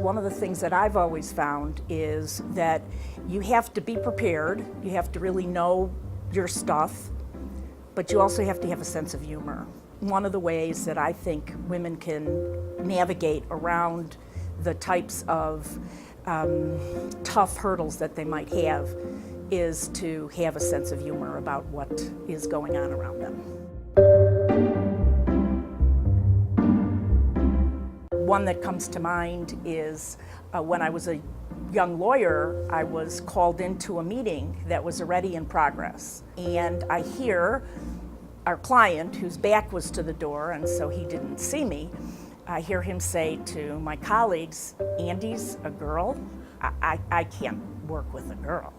One of the things that I've always found is that you have to be prepared, you have to really know your stuff, but you also have to have a sense of humor. One of the ways that I think women can navigate around the types of tough hurdles that they might have is to have a sense of humor about what is going on around them. One that comes to mind is when I was a young lawyer, I was called into a meeting that was already in progress. And I hear our client, whose back was to the door, and so he didn't see me, I hear him say to my colleagues, "Andy's a girl? I can't work with a girl."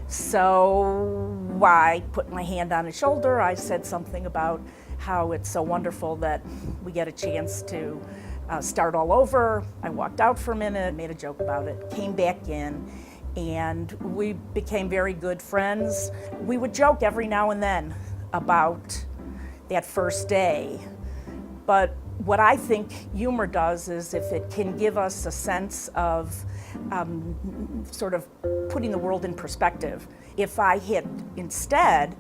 So I put my hand on his shoulder. I said something about how it's so wonderful that we get a chance to start all over. I walked out for a minute, made a joke about it, came back in, and we became very good friends. We would joke every now and then about that first day. But what I think humor does is if it can give us a sense of sort of putting the world in perspective. If I had instead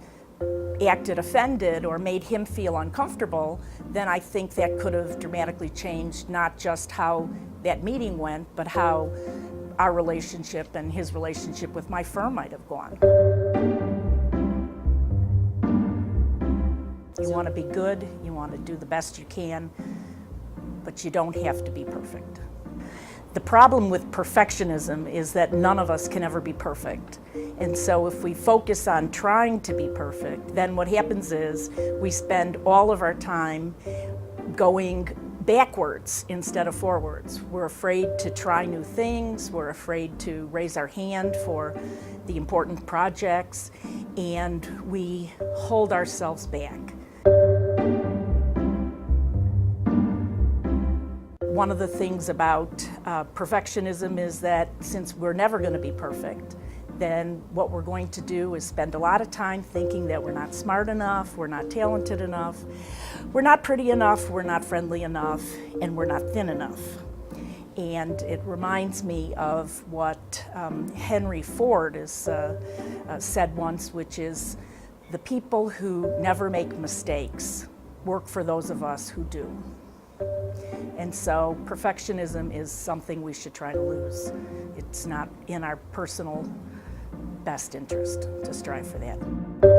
acted offended or made him feel uncomfortable, then I think that could have dramatically changed not just how that meeting went, but how our relationship and his relationship with my firm might have gone. You want to be good, you want to do the best you can, but you don't have to be perfect. The problem with perfectionism is that none of us can ever be perfect. And so if we focus on trying to be perfect, then what happens is we spend all of our time going backwards instead of forwards. We're afraid to try new things, we're afraid to raise our hand for the important projects, and we hold ourselves back. One of the things about perfectionism is that since we're never going to be perfect, then what we're going to do is spend a lot of time thinking that we're not smart enough, we're not talented enough, we're not pretty enough, we're not friendly enough, and we're not thin enough. And it reminds me of what Henry Ford has said once, which is, "The people who never make mistakes work for those of us who do." And so perfectionism is something we should try to lose. It's not in our personal best interest to strive for that.